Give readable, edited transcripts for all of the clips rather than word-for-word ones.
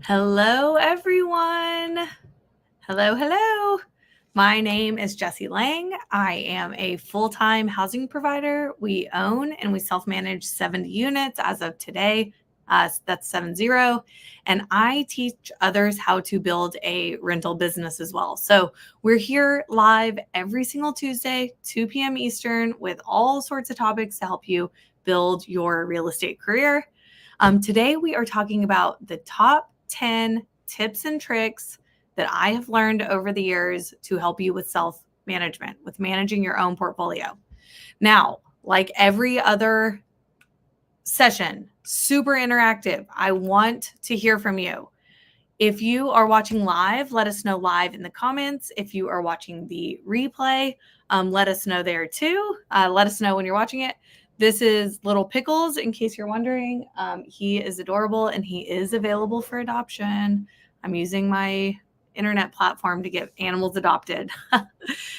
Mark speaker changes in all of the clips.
Speaker 1: Hello, everyone. Hello. My name is Jessie Lang. I am a full-time housing provider. We own and we self-manage 70 units as of today. That's 70. And I teach others how to build a rental business as well. So we're here live every single Tuesday, 2 p.m. Eastern, with all sorts of topics to help you build your real estate career. Today, we are talking about the top 10 tips and tricks that I have learned over the years to help you with self-management, with managing your own portfolio. Now, like every other session, super interactive. I want to hear from you. If you are watching live, let us know live in the comments. If you are watching the replay, let us know there too. Let us know when you're watching it. This is Little Pickles, in case you're wondering. He is adorable and he is available for adoption. I'm using my internet platform to get animals adopted.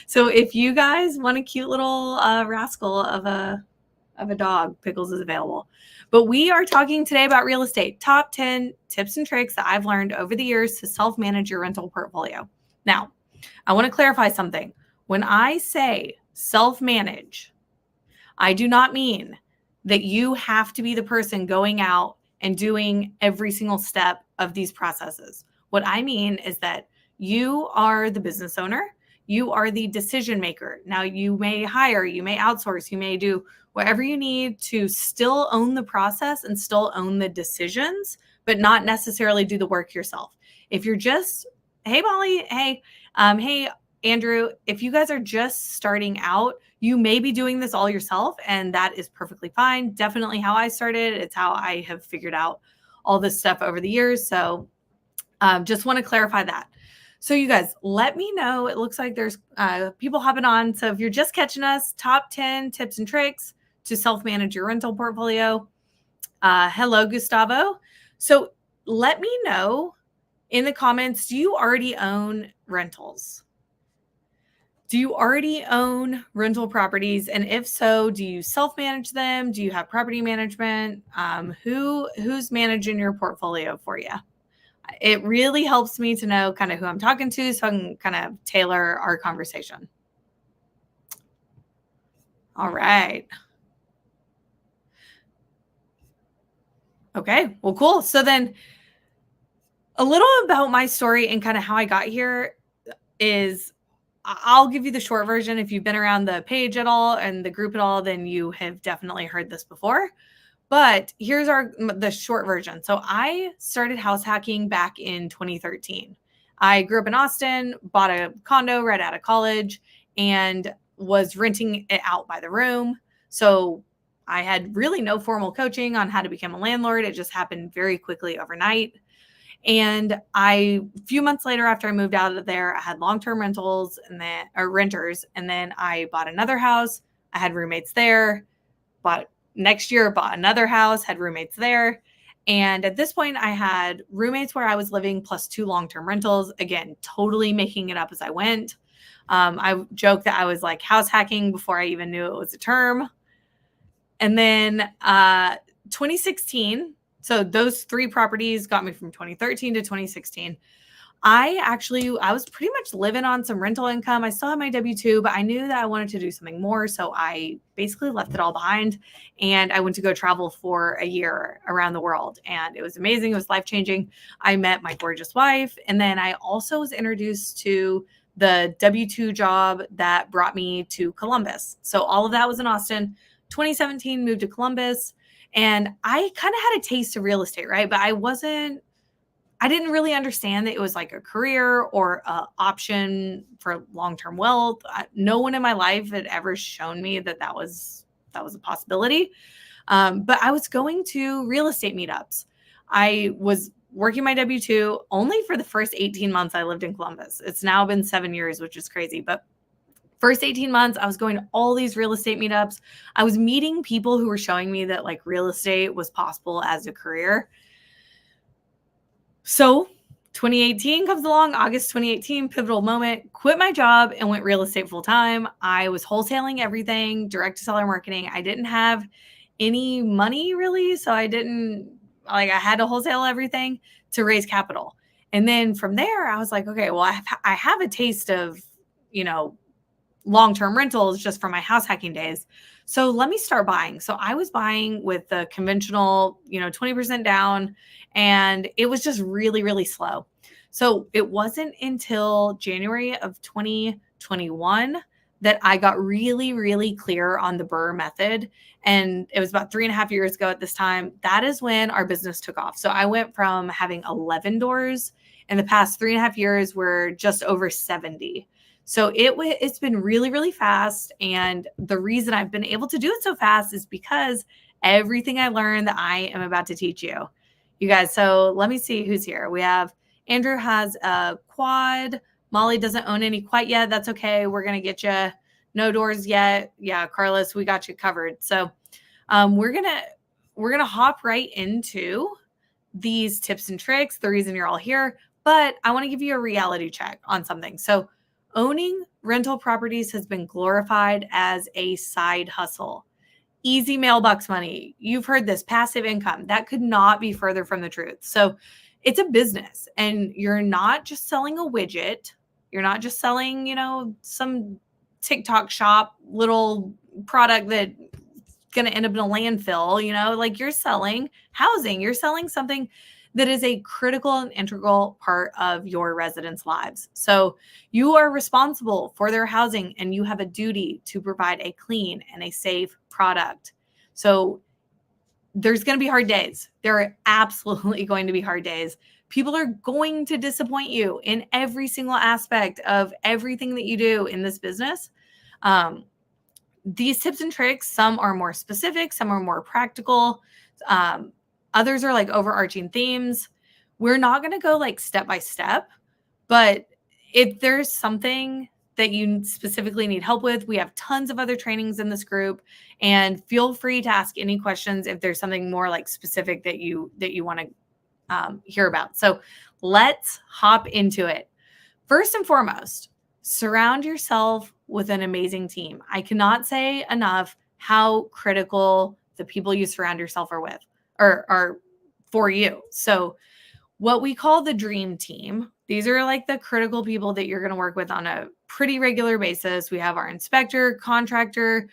Speaker 1: So if you guys want a cute little rascal of a dog, Pickles is available. But we are talking today about real estate, top 10 tips and tricks that I've learned over the years to self-manage your rental portfolio. Now, I want to clarify something. When I say self-manage, I do not mean that you have to be the person going out and doing every single step of these processes. What I mean is that you are the business owner. You are the decision maker. Now, you may hire, you may outsource, you may do whatever you need to still own the process and still own the decisions, but not necessarily do the work yourself. If you're just, hey, Molly, hey, Andrew, if you guys are just starting out, you may be doing this all yourself, and that is perfectly fine. Definitely how I started. It's how I have figured out all this stuff over the years. So just want to clarify that. So you guys, let me know. It looks like there's people hopping on. So if you're just catching us, top 10 tips and tricks to self-manage your rental portfolio. Hello, Gustavo. So let me know in the comments, do you already own rentals? Do you already own rental properties? And if so, do you self-manage them? Do you have property management? Who's managing your portfolio for you? It really helps me to know kind of who I'm talking to so I can kind of tailor our conversation. All right. Okay, well, cool. So then a little about my story and kind of how I got here is I'll give you the short version. If you've been around the page at all and the group at all, then you have definitely heard this before. But here's the short version. So I started house hacking back in 2013. I grew up in Austin, bought a condo right out of college, and was renting it out by the room. So I had really no formal coaching on how to become a landlord. It just happened very quickly overnight. And a few months later, after I moved out of there, I had long-term rentals or renters. And then I bought another house. I had roommates there. Next year, bought another house, had roommates there. And at this point, I had roommates where I was living plus 2 long-term rentals. Again, totally making it up as I went. I joked that I was like house hacking before I even knew it was a term. And then 2016, so those 3 properties got me from 2013 to 2016. I was pretty much living on some rental income. I still had my W-2, but I knew that I wanted to do something more. So I basically left it all behind and I went to go travel for a year around the world. And it was amazing. It was life-changing. I met my gorgeous wife. And then I also was introduced to the W-2 job that brought me to Columbus. So all of that was in Austin. 2017, moved to Columbus. And I kind of had a taste of real estate, right? But I didn't really understand that it was like a career or an option for long-term wealth. No one in my life had ever shown me that was a possibility. But I was going to real estate meetups. I was working my W-2 only for the first 18 months I lived in Columbus. It's now been 7 years, which is crazy. But first 18 months, I was going to all these real estate meetups. I was meeting people who were showing me that like real estate was possible as a career. So 2018 comes along, August 2018, pivotal moment, quit my job and went real estate full time. I was wholesaling everything, direct to seller marketing. I didn't have any money really. So I like I had to wholesale everything to raise capital. And then from there, I was like, okay, well, I have a taste of, you know, long-term rentals just from my house hacking days. So let me start buying. So I was buying with the conventional, 20% down, and it was just really, really slow. So it wasn't until January of 2021 that I got really, really clear on the BRRRR method. And it was about 3.5 years ago at this time. That is when our business took off. So I went from having 11 doors in the past 3.5 years, we're just over 70. So it's been really, really fast. And the reason I've been able to do it so fast is because everything I learned that I am about to teach you. You guys, so let me see who's here. We have Andrew has a quad. Molly doesn't own any quite yet. That's okay. We're going to get you no doors yet. Yeah, Carlos, we got you covered. So we're gonna hop right into these tips and tricks, the reason you're all here. But I want to give you a reality check on something. So owning rental properties has been glorified as a side hustle. Easy mailbox money. You've heard this passive income. That could not be further from the truth. So it's a business, and you're not just selling a widget. You're not just selling, some TikTok shop little product that going to end up in a landfill, like you're selling housing. You're selling something that is a critical and integral part of your residents' lives. So you are responsible for their housing, and you have a duty to provide a clean and a safe product. So there's going to be hard days. There are absolutely going to be hard days. People are going to disappoint you in every single aspect of everything that you do in this business. These tips and tricks, some are more specific, some are more practical. Others are like overarching themes. We're not going to go like step by step, but if there's something that you specifically need help with, we have tons of other trainings in this group, and feel free to ask any questions if there's something more like specific that you want to hear about. So let's hop into it. First and foremost, surround yourself with an amazing team. I cannot say enough how critical the people you surround yourself with are for you. So what we call the dream team, these are like the critical people that you're going to work with on a pretty regular basis. We have our inspector, contractor,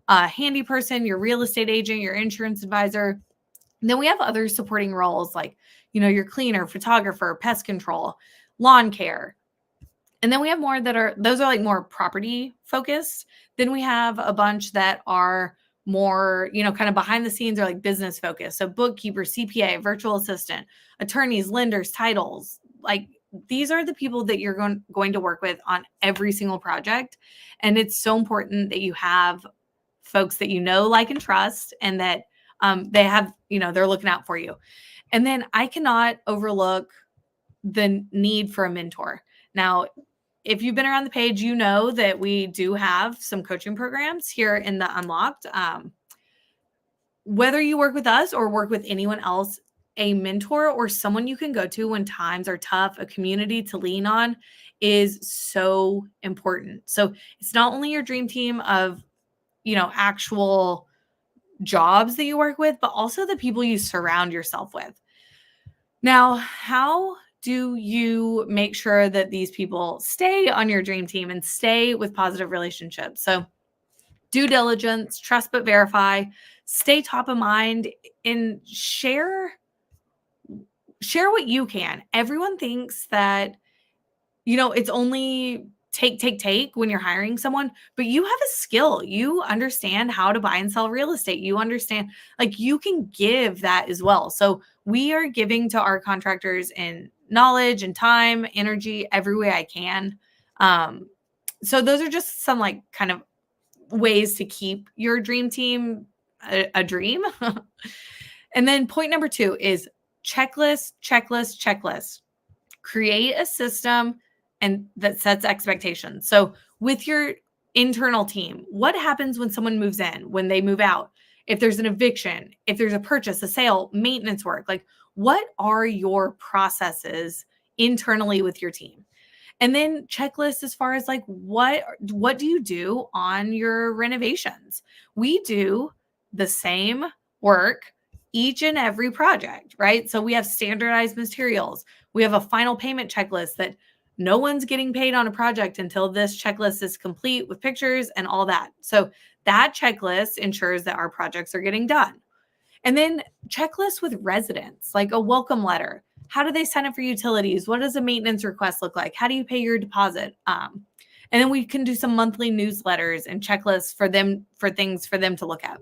Speaker 1: handy person, your real estate agent, your insurance advisor. And then we have other supporting roles like, your cleaner, photographer, pest control, lawn care. And then we have more those are like more property focused. Then we have a bunch that are more, kind of behind the scenes, or like business focused. So bookkeeper, CPA, virtual assistant, attorneys, lenders, titles. Like these are the people that you're going to work with on every single project. And it's so important that you have folks that like, and trust, and that they have, they're looking out for you. And then I cannot overlook the need for a mentor. Now, if you've been around the page, you know that we do have some coaching programs here in the Unlocked. Whether you work with us or work with anyone else, a mentor or someone you can go to when times are tough, a community to lean on, is so important. So it's not only your dream team of, actual jobs that you work with, but also the people you surround yourself with. Now, how do you make sure that these people stay on your dream team and stay with positive relationships? So due diligence, trust but verify, stay top of mind, and share what you can. Everyone thinks that, it's only take when you're hiring someone, but you have a skill. You understand how to buy and sell real estate. You understand, like, you can give that as well. So we are giving to our contractors in knowledge and time, energy, every way I can. So those are just some like kind of ways to keep your dream team a dream. And then point number 2 is checklist. Create a system and that sets expectations. So with your internal team, what happens when someone moves in, when they move out, if there's an eviction, if there's a purchase, a sale, maintenance work, like what are your processes internally with your team? And then checklist as far as like, what do you do on your renovations? We do the same work each and every project, right? So we have standardized materials. We have a final payment checklist that no one's getting paid on a project until this checklist is complete with pictures and all that. So that checklist ensures that our projects are getting done. And then checklists with residents, like a welcome letter. How do they sign up for utilities? What does a maintenance request look like? How do you pay your deposit? And then we can do some monthly newsletters and checklists for them, for things for them to look at.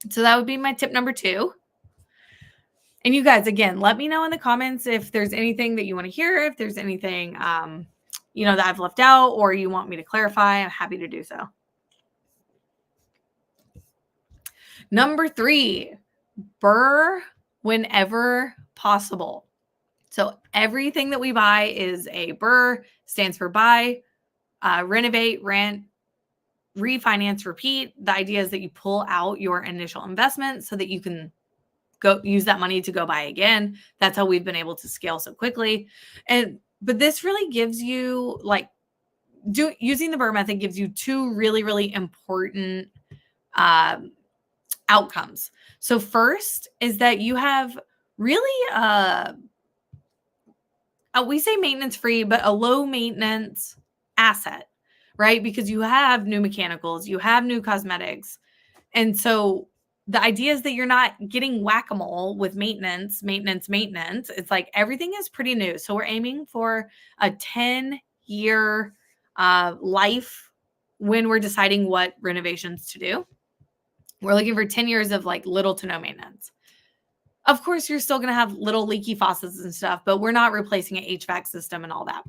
Speaker 1: So that would be my tip number 2. And you guys, again, let me know in the comments if there's anything that you want to hear, if there's anything, that I've left out or you want me to clarify. I'm happy to do so. Number 3, BRRRR whenever possible. So everything that we buy is a BRRRR, stands for buy, renovate, rent, refinance, repeat. The idea is that you pull out your initial investment so that you can go use that money to go buy again. That's how we've been able to scale so quickly. But this really gives you, like, using the BRRRR method gives you 2 really, really important outcomes. So first is that you have really we say maintenance free, but a low maintenance asset, right? Because you have new mechanicals, you have new cosmetics. And so the idea is that you're not getting whack-a-mole with maintenance. It's like everything is pretty new. So we're aiming for a 10-year life when we're deciding what renovations to do. We're looking for 10 years of like little to no maintenance. Of course, you're still going to have little leaky faucets and stuff, but we're not replacing an HVAC system and all that.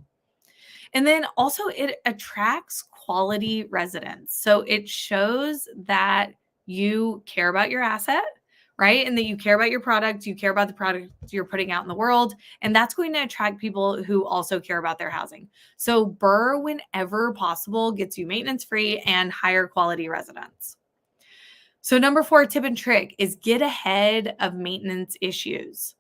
Speaker 1: And then also it attracts quality residents. So it shows that you care about your asset, right? And that you care about your product, you care about the product you're putting out in the world. And that's going to attract people who also care about their housing. So BRRRR whenever possible gets you maintenance free and higher quality residents. So number 4 tip and trick is get ahead of maintenance issues.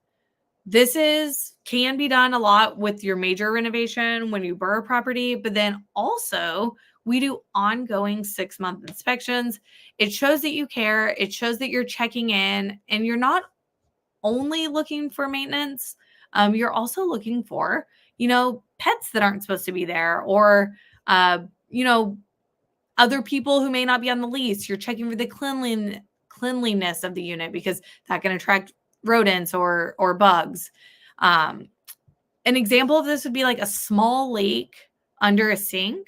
Speaker 1: This can be done a lot with your major renovation when you BRRRR property, but then also we do ongoing 6-month inspections. It shows that you care. It shows that you're checking in and you're not only looking for maintenance. You're also looking for, pets that aren't supposed to be there or, other people who may not be on the lease. You're checking for the cleanliness of the unit because that can attract rodents or bugs. An example of this would be like a small leak under a sink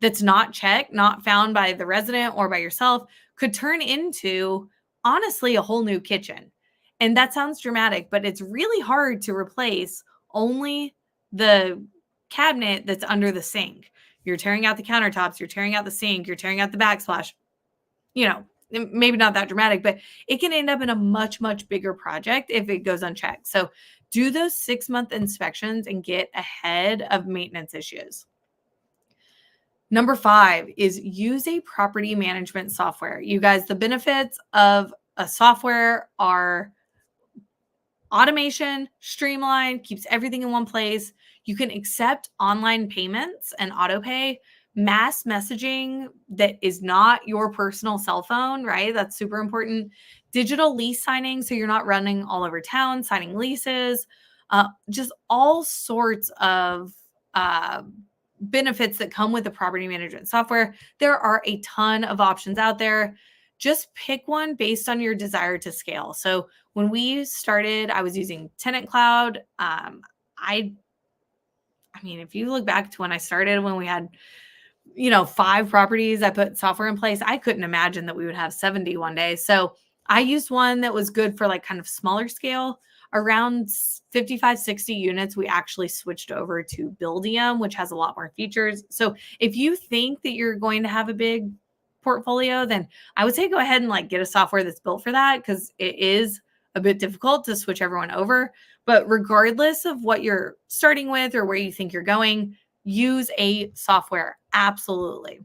Speaker 1: that's not checked, not found by the resident or by yourself, could turn into, honestly, a whole new kitchen. And that sounds dramatic, but it's really hard to replace only the cabinet that's under the sink. You're tearing out the countertops, you're tearing out the sink, you're tearing out the backsplash. Maybe not that dramatic, but it can end up in a much, much bigger project if it goes unchecked. So do those 6-month inspections and get ahead of maintenance issues. Number 5 is use a property management software. You guys, the benefits of a software are automation, streamlined, keeps everything in one place. You can accept online payments and auto pay, mass messaging that is not your personal cell phone, right? That's super important. Digital lease signing, so you're not running all over town, signing leases, just all sorts of benefits that come with the property management software. There are a ton of options out there. Just pick one based on your desire to scale. So when we started, I was using Tenant Cloud. If you look back to when I started, when we had, 5 properties, I put software in place. I couldn't imagine that we would have 70 one day. So I used one that was good for like kind of smaller scale. Around 55, 60 units, we actually switched over to Buildium, which has a lot more features. So if you think that you're going to have a big portfolio, then I would say go ahead and like get a software that's built for that, because it is a bit difficult to switch everyone over. But regardless of what you're starting with or where you think you're going, use a software. Absolutely.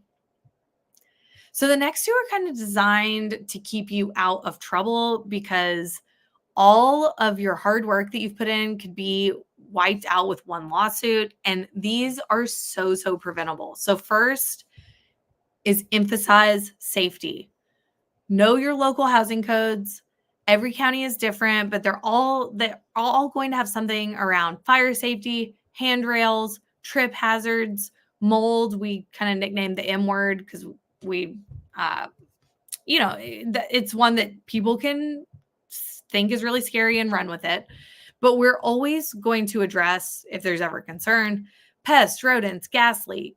Speaker 1: So the next 2 are kind of designed to keep you out of trouble, because all of your hard work that you've put in could be wiped out with one lawsuit. And these are so preventable. So first is emphasize safety. Know your local housing codes. Every county is different, but they're all going to have something around fire safety, handrails, trip hazards, mold. We kind of nicknamed the M word because we, uh, it's one that people can think is really scary and run with it. But we're always going to address, if there's ever concern, pests, rodents, gas leak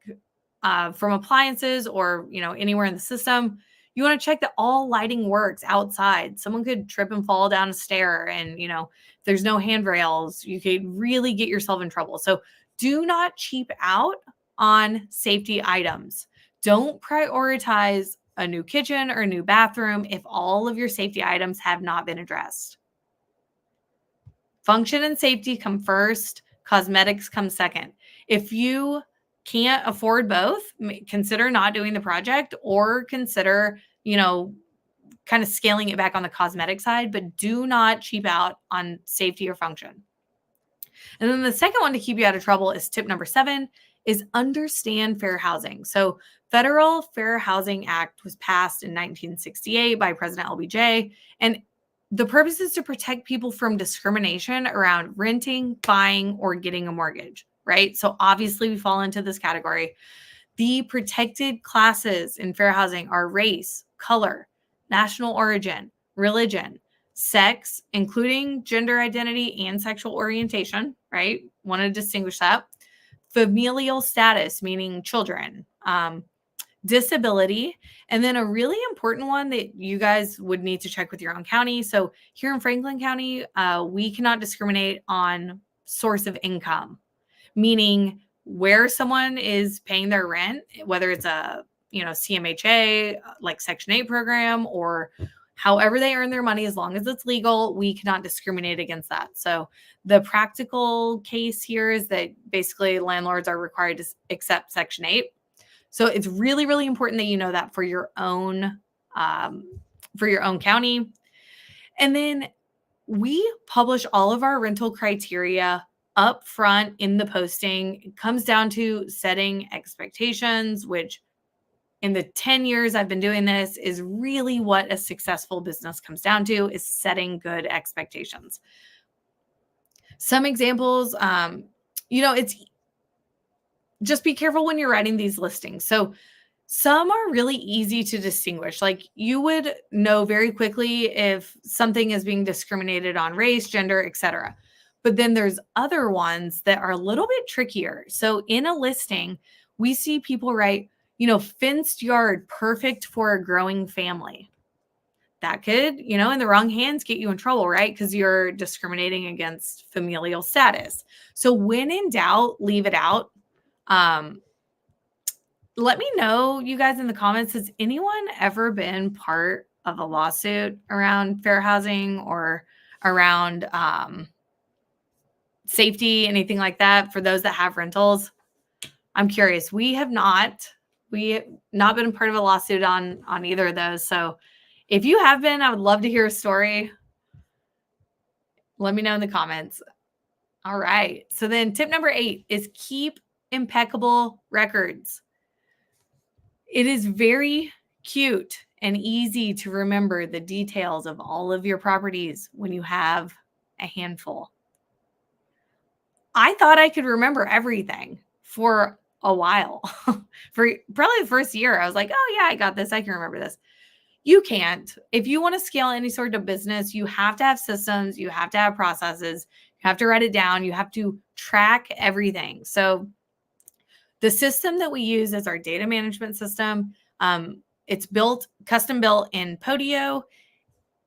Speaker 1: from appliances or anywhere in the system. You want to check that all lighting works outside. Someone could trip and fall down a stair, and if there's no handrails, you could really get yourself in trouble. So do not cheap out on safety items. Don't prioritize a new kitchen or a new bathroom if all of your safety items have not been addressed. Function and safety come first, cosmetics come second. If you can't afford both, consider not doing the project, or consider, kind of scaling it back on the cosmetic side, but do not cheap out on safety or function. And then the second one to keep you out of trouble is tip number 7 is understand fair housing. So Federal Fair Housing Act was passed in 1968 by President LBJ, and the purpose is to protect people from discrimination around renting, buying, or getting a mortgage, right? So obviously we fall into this category. The protected classes in fair housing are race, color, national origin, religion, sex, including gender identity and sexual orientation, right? Want to distinguish that. Familial status, meaning children, disability, and then a really important one that you guys would need to check with your own county. So here in Franklin County, we cannot discriminate on source of income, meaning where someone is paying their rent, whether it's a CMHA, like Section 8 program, or however they earn their money, as long as it's legal, we cannot discriminate against that. So the practical case here is that basically landlords are required to accept Section 8. So it's really, really important that you know that for your own county. And then we publish all of our rental criteria up front in the posting. It comes down to setting expectations, which in the 10 years I've been doing this is really what a successful business comes down to, is setting good expectations. Some examples, it's just be careful when you're writing these listings. So some are really easy to distinguish. Like you would know very quickly if something is being discriminated on race, gender, etc. But then there's other ones that are a little bit trickier. So in a listing, we see people write, fenced yard, perfect for a growing family. That could, in the wrong hands, get you in trouble, right? Because you're discriminating against familial status. So when in doubt, leave it out. Let me know, you guys, in the comments, has anyone ever been part of a lawsuit around fair housing or around safety, anything like that, for those that have rentals? I'm curious. We have not been part of a lawsuit on either of those. So if you have been, I would love to hear a story. Let me know in the comments. All right. So then tip number 8 is keep impeccable records. It is very cute and easy to remember the details of all of your properties when you have a handful. I thought I could remember everything for a while. For probably the first year, I was like, oh yeah, I got this. I can remember this. You can't. If you want to scale any sort of business, you have to have systems, you have to have processes, you have to write it down, you have to track everything. So the system that we use is our data management system. It's custom built in Podio.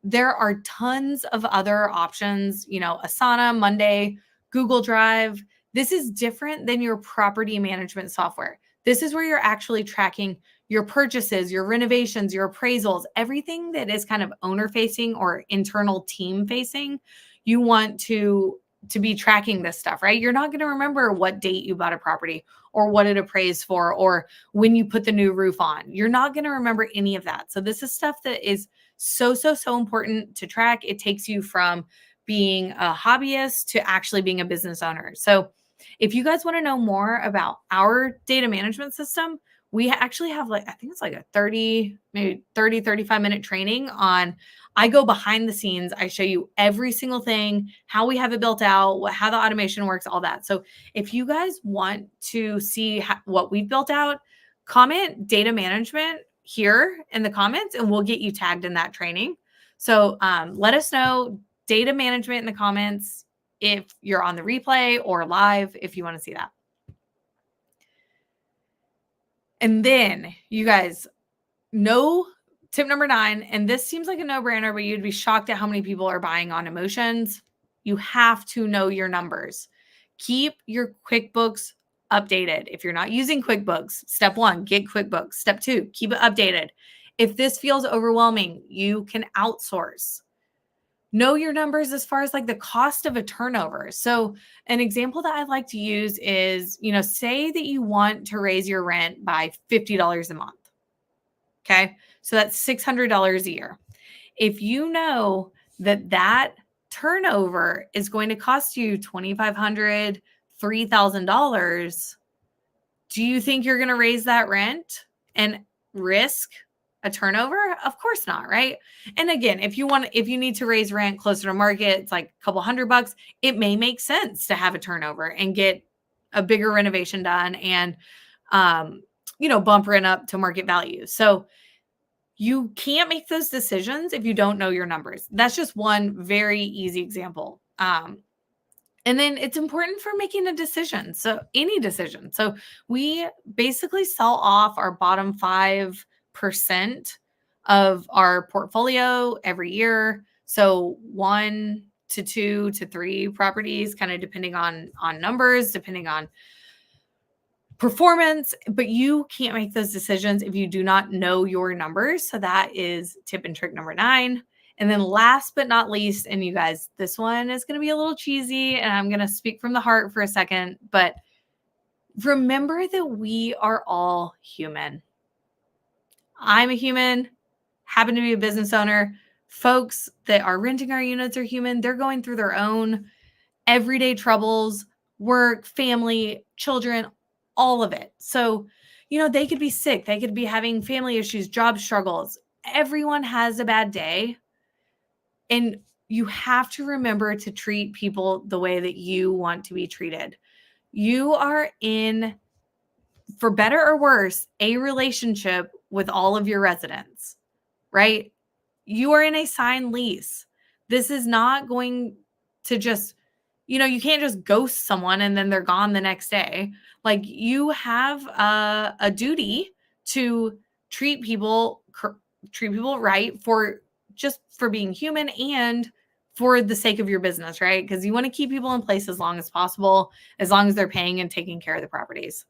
Speaker 1: There are tons of other options, Asana, Monday, Google Drive. This is different than your property management software. This is where you're actually tracking your purchases, your renovations, your appraisals, everything that is kind of owner facing or internal team facing. You want to be tracking this stuff, right? You're not going to remember what date you bought a property or what it appraised for or when you put the new roof on. You're not going to remember any of that. So this is stuff that is so important to track. It takes you from being a hobbyist to actually being a business owner. So if you guys want to know more about our data management system, We actually have I think it's like a 30, maybe 30, 35-minute training on, I go behind the scenes. I show you every single thing, how we have it built out, how the automation works, all that. So if you guys want to see what we've built out, comment data management here in the comments and we'll get you tagged in that training. So let us know data management in the comments if you're on the replay or live, if you want to see that. And then you guys know tip number 9, and this seems like a no-brainer, but you'd be shocked at how many people are buying on emotions. You have to know your numbers. Keep your QuickBooks updated. If you're not using QuickBooks, step 1, get QuickBooks. Step 2, keep it updated. If this feels overwhelming, you can outsource. Know your numbers as far as like the cost of a turnover. So an example that I like to use is, say that you want to raise your rent by $50 a month. Okay. So that's $600 a year. If you know that turnover is going to cost you $2,500, $3,000, do you think you're going to raise that rent and risk a turnover? Of course not, right? And again, if you need to raise rent closer to market, it's like a couple $100, it may make sense to have a turnover and get a bigger renovation done and bump rent up to market value. So you can't make those decisions if you don't know your numbers. That's just one very easy example. And then it's important for making a decision. So any decision. So we basically sell off our bottom 5% of our portfolio every year. So 1 to 2 to 3 properties, kind of depending on numbers, depending on performance, but you can't make those decisions if you do not know your numbers. So that is tip and trick number 9. And then last but not least, and you guys, this one is going to be a little cheesy and I'm going to speak from the heart for a second, but remember that we are all human. I'm a human, happen to be a business owner. Folks that are renting our units are human. They're going through their own everyday troubles, work, family, children, all of it. So, they could be sick. They could be having family issues, job struggles. Everyone has a bad day. And you have to remember to treat people the way that you want to be treated. You are in, for better or worse, a relationship with all of your residents, right? You are in a signed lease. This is not going to just, you can't just ghost someone and then they're gone the next day. Like you have a duty to treat people right for being human and for the sake of your business, right? Because you want to keep people in place as long as possible, as long as they're paying and taking care of the properties.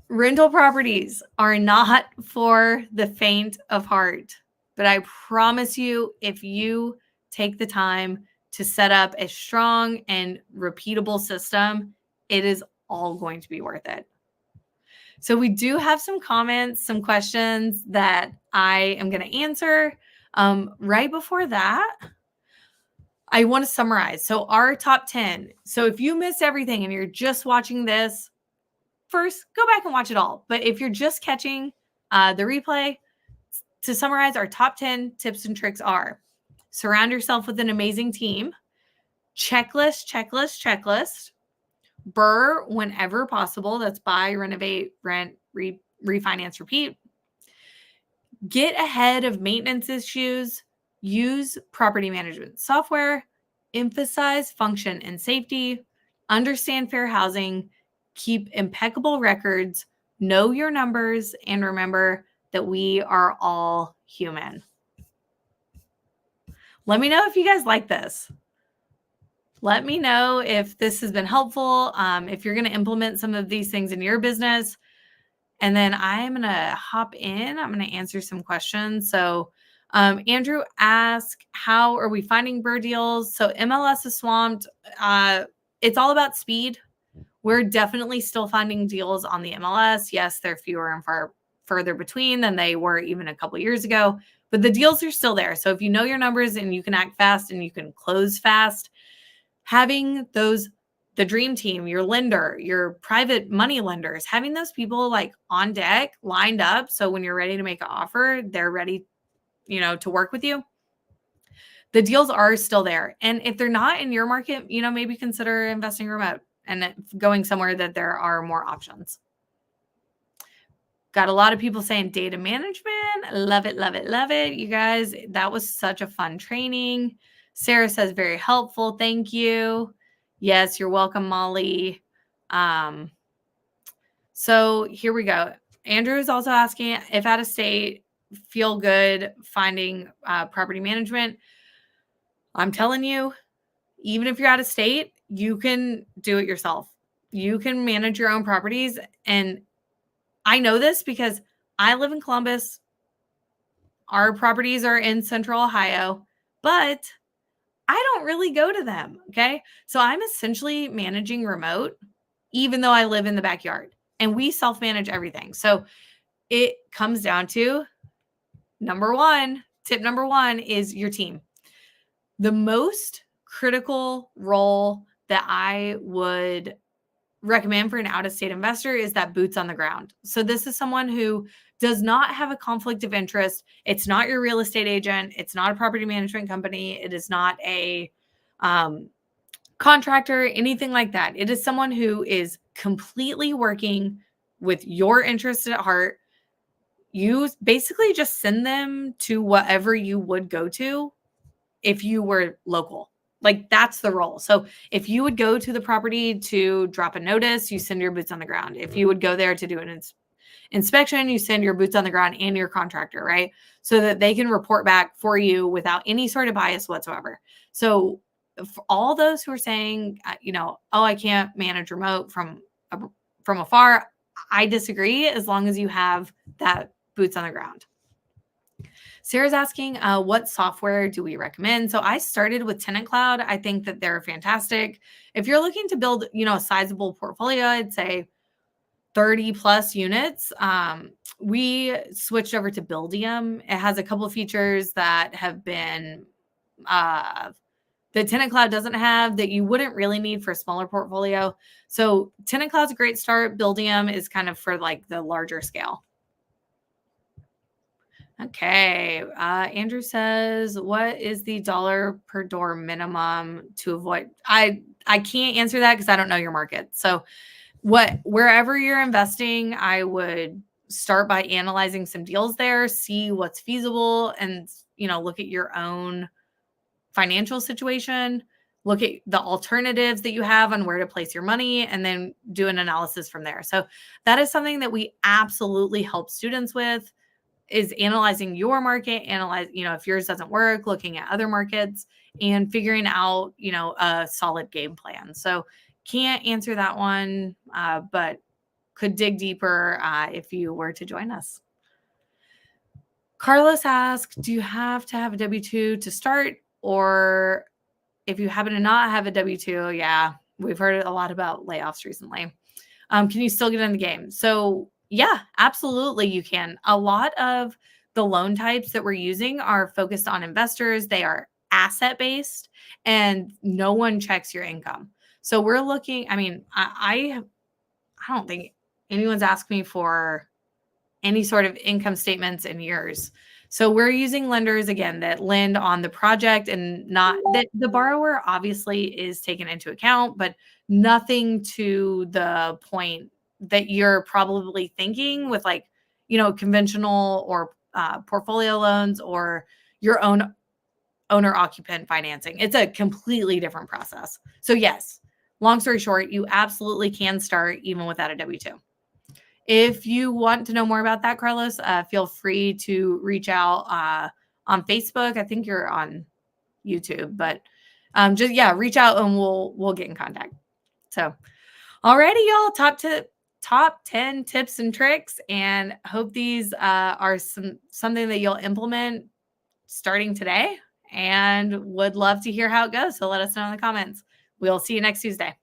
Speaker 1: Rental properties are not for the faint of heart, but I promise you, if you take the time to set up a strong and repeatable system, it is all going to be worth it. So we do have some comments, some questions that I am going to answer. Right before that, I want to summarize. So our top 10. So if you missed everything and you're just watching this, first, go back and watch it all. But if you're just catching the replay, to summarize, our top 10 tips and tricks are: surround yourself with an amazing team, checklist, BRRRR whenever possible. That's buy, renovate, rent, refinance, repeat. Get ahead of maintenance issues, use property management software, emphasize function and safety, understand fair housing, keep impeccable records, know your numbers, and remember that we are all human. Let me know if you guys like this. Let me know if this has been helpful, if you're going to implement some of these things in your business. And then I'm going to hop in. I'm going to answer some questions. So Andrew asked, how are we finding BRRRR deals? So MLS is swamped. It's all about speed. We're definitely still finding deals on the MLS. Yes, they're fewer and further between than they were even a couple years ago, but the deals are still there. So if you know your numbers and you can act fast and you can close fast, having those the dream team, your lender, your private money lenders, having those people like on deck, lined up. So when you're ready to make an offer, they're ready, to work with you. The deals are still there. And if they're not in your market, maybe consider investing remote and going somewhere that there are more options. Got a lot of people saying data management. Love it, love it, love it. You guys, that was such a fun training. Sarah says very helpful. Thank you. Yes, you're welcome, Molly. So here we go. Andrew is also asking if out of state feel good finding property management. I'm telling you, even if you're out of state, you can do it yourself. You can manage your own properties. And I know this because I live in Columbus. Our properties are in Central Ohio, but I don't really go to them. Okay. So I'm essentially managing remote, even though I live in the backyard, and we self-manage everything. So it comes down to tip number one is your team. The most critical role that I would recommend for an out-of-state investor is that boots on the ground. So this is someone who does not have a conflict of interest. It's not your real estate agent. It's not a property management company. It is not a contractor, anything like that. It is someone who is completely working with your interests at heart. You basically just send them to whatever you would go to if you were local. Like that's the role. So if you would go to the property to drop a notice, you send your boots on the ground. If you would go there to do an inspection, you send your boots on the ground and your contractor, right? So that they can report back for you without any sort of bias whatsoever. So for all those who are saying, oh, I can't manage remote from afar, I disagree as long as you have that boots on the ground. Sarah's asking, what software do we recommend? So I started with Tenant Cloud. I think that they're fantastic. If you're looking to build, a sizable portfolio, I'd say 30 plus units. We switched over to Buildium. It has a couple of features that have been that Tenant Cloud doesn't have that you wouldn't really need for a smaller portfolio. So Tenant Cloud's a great start. Buildium is kind of for like the larger scale. Okay. Andrew says, what is the dollar per door minimum to avoid? I can't answer that because I don't know your market. So wherever you're investing, I would start by analyzing some deals there, see what's feasible, and look at your own financial situation, look at the alternatives that you have on where to place your money, and then do an analysis from there. So that is something that we absolutely help students with, is analyzing your market, if yours doesn't work, looking at other markets and figuring out, a solid game plan. So can't answer that one, but could dig deeper if you were to join us. Carlos asked, do you have to have a W-2 to start? Or if you happen to not have a W-2, yeah, we've heard a lot about layoffs recently. Can you still get in the game? So yeah, absolutely you can. A lot of the loan types that we're using are focused on investors. They are asset-based and no one checks your income. So we're looking, I don't think anyone's asked me for any sort of income statements in years. So we're using lenders, again, that lend on the project and not that the borrower obviously is taken into account, but nothing to the point that you're probably thinking with conventional or portfolio loans or your own owner occupant financing. It's a completely different process. So yes, long story short, you absolutely can start even without a W-2. If you want to know more about that, Carlos, feel free to reach out on Facebook. I think you're on YouTube, but reach out and we'll get in contact. So, alrighty, y'all, top 10 tips and tricks, and hope these are something that you'll implement starting today, and would love to hear how it goes. So let us know in the comments. We'll see you next Tuesday.